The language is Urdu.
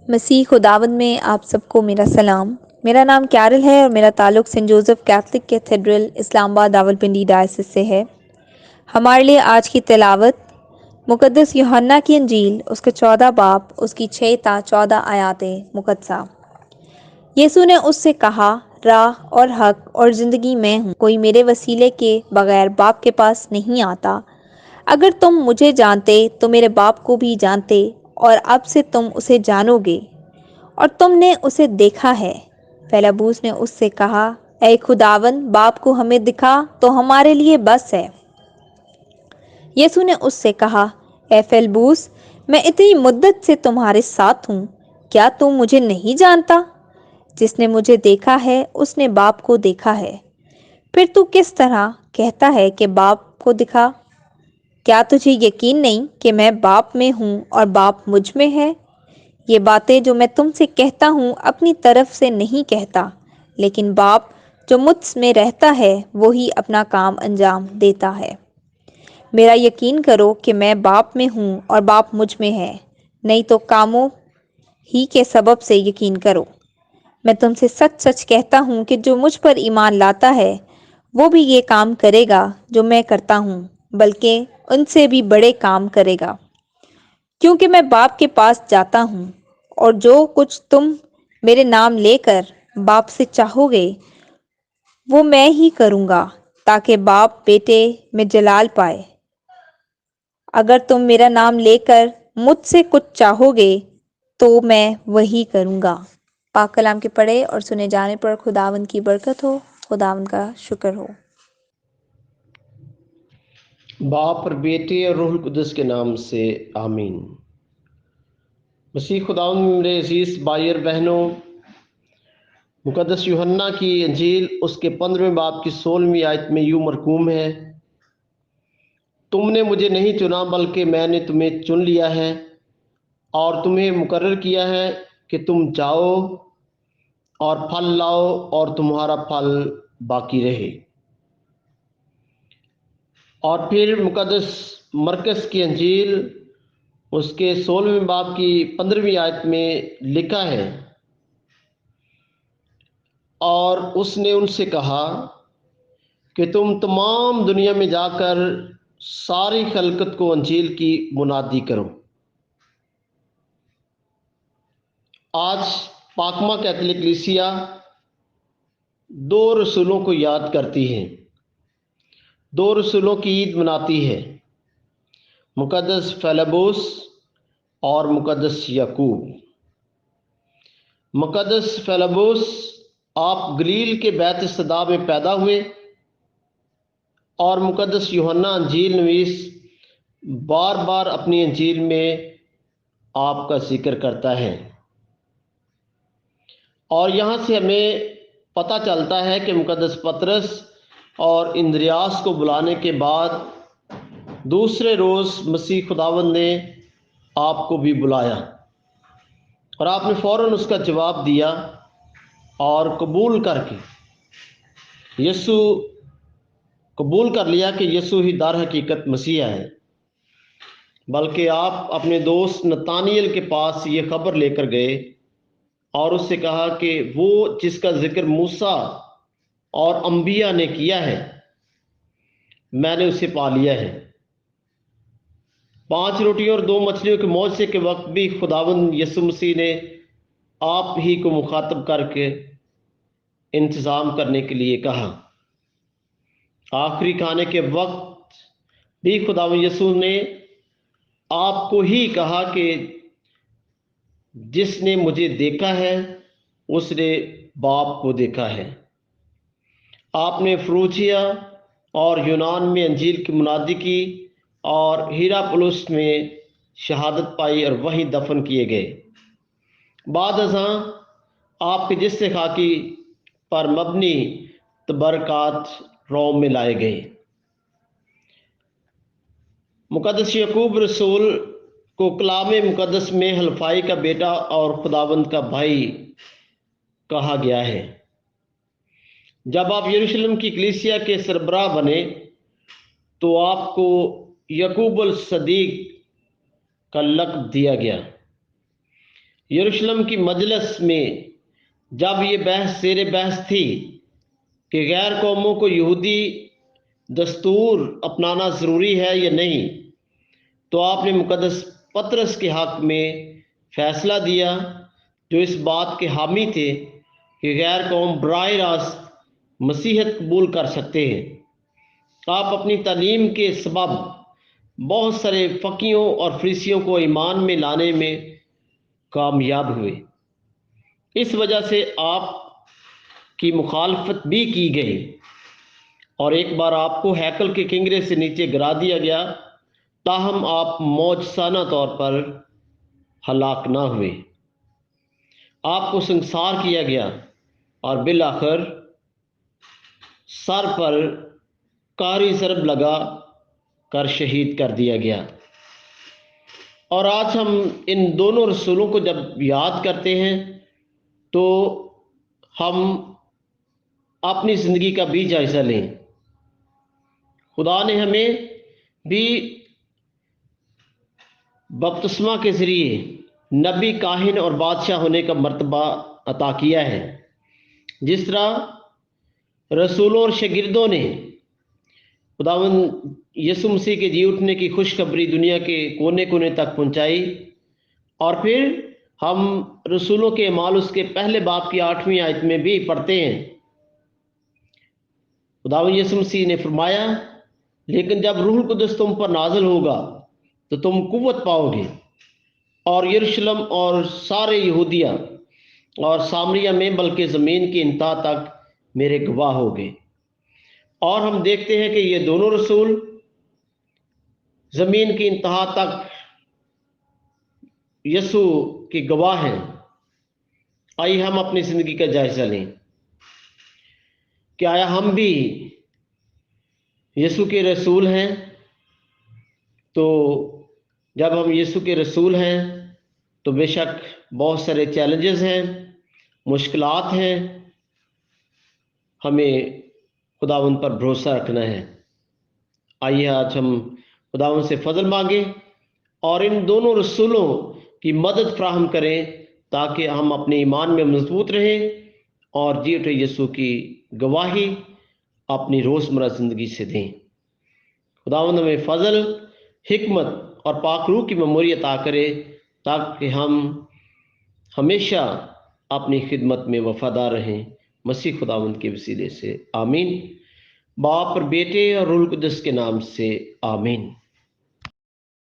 مسیح خداوند میں آپ سب کو میرا سلام۔ میرا نام کیرل ہے اور میرا تعلق سینٹ جوزف کیتھولک کیتھیڈرل اسلام آباد راولپنڈی ڈائسس سے ہے۔ ہمارے لیے آج کی تلاوت مقدس یوحنا کی انجیل، اس کے 14 باب، اس کی 6 تا 14 آیات مقدسہ۔ یسوع نے اس سے کہا، راہ اور حق اور زندگی میں ہوں، کوئی میرے وسیلے کے بغیر باپ کے پاس نہیں آتا۔ اگر تم مجھے جانتے تو میرے باپ کو بھی جانتے، اور اب سے تم اسے جانو گے اور تم نے اسے دیکھا ہے۔ فیلبوس نے اس سے کہا، اے خداوند، باپ کو ہمیں دکھا تو ہمارے لیے بس ہے۔ یسوع نے اس سے کہا، اے فیلبوس، میں اتنی مدت سے تمہارے ساتھ ہوں، کیا تم مجھے نہیں جانتا؟ جس نے مجھے دیکھا ہے اس نے باپ کو دیکھا ہے۔ پھر تو کس طرح کہتا ہے کہ باپ کو دکھا؟ کیا تجھے یقین نہیں کہ میں باپ میں ہوں اور باپ مجھ میں ہے؟ یہ باتیں جو میں تم سے کہتا ہوں اپنی طرف سے نہیں کہتا، لیکن باپ جو مجھ میں رہتا ہے وہی اپنا کام انجام دیتا ہے۔ میرا یقین کرو کہ میں باپ میں ہوں اور باپ مجھ میں ہے، نہیں تو کاموں ہی کے سبب سے یقین کرو۔ میں تم سے سچ سچ کہتا ہوں کہ جو مجھ پر ایمان لاتا ہے وہ بھی یہ کام کرے گا جو میں کرتا ہوں، بلکہ ان سے بھی بڑے کام کرے گا، کیونکہ میں باپ کے پاس جاتا ہوں۔ اور جو کچھ تم میرے نام لے کر باپ سے چاہو گے وہ میں ہی کروں گا، تاکہ باپ بیٹے میں جلال پائے۔ اگر تم میرا نام لے کر مجھ سے کچھ چاہو گے تو میں وہی کروں گا۔ پاک کلام کے پڑھے اور سنے جانے پر خداوند کی برکت ہو، خداوند کا شکر ہو۔ باپ اور بیٹے اور روح القدس کے نام سے آمین۔ مسیح خداوند میں میرے عزیز بھائی اور بہنوں، مقدس یوحنا کی انجیل اس کے 15ویں باب کی 16ویں آیت میں یوں مرقوم ہے، تم نے مجھے نہیں چنا بلکہ میں نے تمہیں چن لیا ہے اور تمہیں مقرر کیا ہے کہ تم جاؤ اور پھل لاؤ اور تمہارا پھل باقی رہے۔ اور پھر مقدس مرکز کی انجیل اس کے 16ویں باب کی 15ویں آیت میں لکھا ہے، اور اس نے ان سے کہا کہ تم تمام دنیا میں جا کر ساری خلقت کو انجیل کی منادی کرو۔ آج پاکمہ کیتھولک کلیسیا دو رسولوں کو یاد کرتی ہے، دو رسولوں کی عید مناتی ہے، مقدس فیلبوس اور مقدس یعقوب۔ مقدس فیلبوس، آپ گلیل کے بیت صدا میں پیدا ہوئے، اور مقدس یوحنا انجیل نویس بار بار اپنی انجیل میں آپ کا ذکر کرتا ہے، اور یہاں سے ہمیں پتہ چلتا ہے کہ مقدس پطرس اور اندریاس کو بلانے کے بعد دوسرے روز مسیح خداوند نے آپ کو بھی بلایا، اور آپ نے فوراً اس کا جواب دیا اور قبول کر کے قبول کر لیا کہ یسوع ہی در حقیقت مسیح ہے۔ بلکہ آپ اپنے دوست نتانیل کے پاس یہ خبر لے کر گئے اور اس سے کہا کہ وہ جس کا ذکر موسیٰ اور انبیاء نے کیا ہے، میں نے اسے پا لیا ہے۔ 5 روٹیوں اور 2 مچھلیوں کے معجزے کے وقت بھی خداوند یسوع مسیح نے آپ ہی کو مخاطب کر کے انتظام کرنے کے لیے کہا۔ آخری کھانے کے وقت بھی خداوند یسوع نے آپ کو ہی کہا کہ جس نے مجھے دیکھا ہے اس نے باپ کو دیکھا ہے۔ آپ نے فروجیا اور یونان میں انجیل کی منادی کی اور ہیراپولس میں شہادت پائی اور وہیں دفن کیے گئے۔ بعد ازاں آپ کے جثے خاکی پر مبنی تبرکات روم میں لائے گئے۔ مقدس یعقوب رسول کو کلام مقدس میں حلفائی کا بیٹا اور خداوند کا بھائی کہا گیا ہے۔ جب آپ یروشلم کی کلیسیا کے سربراہ بنے تو آپ کو یعقوب الصدیق کا لقب دیا گیا۔ یروشلم کی مجلس میں جب یہ بحث زیر بحث تھی کہ غیر قوموں کو یہودی دستور اپنانا ضروری ہے یا نہیں، تو آپ نے مقدس پطرس کے حق میں فیصلہ دیا، جو اس بات کے حامی تھے کہ غیر قوم براہ راست مسیحیت قبول کر سکتے ہیں۔ آپ اپنی تعلیم کے سبب بہت سارے فقیوں اور فریسیوں کو ایمان میں لانے میں کامیاب ہوئے۔ اس وجہ سے آپ کی مخالفت بھی کی گئی، اور ایک بار آپ کو ہیکل کے کنگرے سے نیچے گرا دیا گیا، تاہم آپ معجزانہ طور پر ہلاک نہ ہوئے۔ آپ کو سنسار کیا گیا اور بالآخر سر پر کاری ضرب لگا کر شہید کر دیا گیا۔ اور آج ہم ان دونوں رسولوں کو جب یاد کرتے ہیں تو ہم اپنی زندگی کا بھی جائزہ لیں۔ خدا نے ہمیں بھی بپتسمہ کے ذریعے نبی، کاہن اور بادشاہ ہونے کا مرتبہ عطا کیا ہے۔ جس طرح رسولوں اور شاگردوں نے خداوند یسوع مسیح کے جی اٹھنے کی خوشخبری دنیا کے کونے کونے تک پہنچائی، اور پھر ہم رسولوں کے اعمال اس کے پہلے باب کی 8ویں آیت میں بھی پڑھتے ہیں، خداوند یسوع مسیح نے فرمایا، لیکن جب روح القدس تم پر نازل ہوگا تو تم قوت پاؤ گے، اور یروشلم اور سارے یہودیہ اور سامریہ میں بلکہ زمین کی انتہا تک میرے گواہ ہوگے۔ اور ہم دیکھتے ہیں کہ یہ دونوں رسول زمین کی انتہا تک یسوع کی گواہ ہیں۔ آئیے ہم اپنی زندگی کا جائزہ لیں کہ آیا ہم بھی یسوع کے رسول ہیں؟ تو جب ہم یسوع کے رسول ہیں تو بے شک بہت سارے چیلنجز ہیں، مشکلات ہیں، ہمیں خداوند پر بھروسہ رکھنا ہے۔ آئیے آج ہم خداوند سے فضل مانگیں اور ان دونوں رسولوں کی مدد فراہم کریں تاکہ ہم اپنے ایمان میں مضبوط رہیں اور جی اٹھے یسوع کی گواہی اپنی روزمرہ زندگی سے دیں۔ خداوند ہمیں فضل، حکمت اور پاک روح کی معموری عطا کرے تاکہ ہم ہمیشہ اپنی خدمت میں وفادار رہیں، مسیح خداوند کے وسیلے سے، آمین۔ باپ اور بیٹے اور روح القدس کے نام سے، آمین۔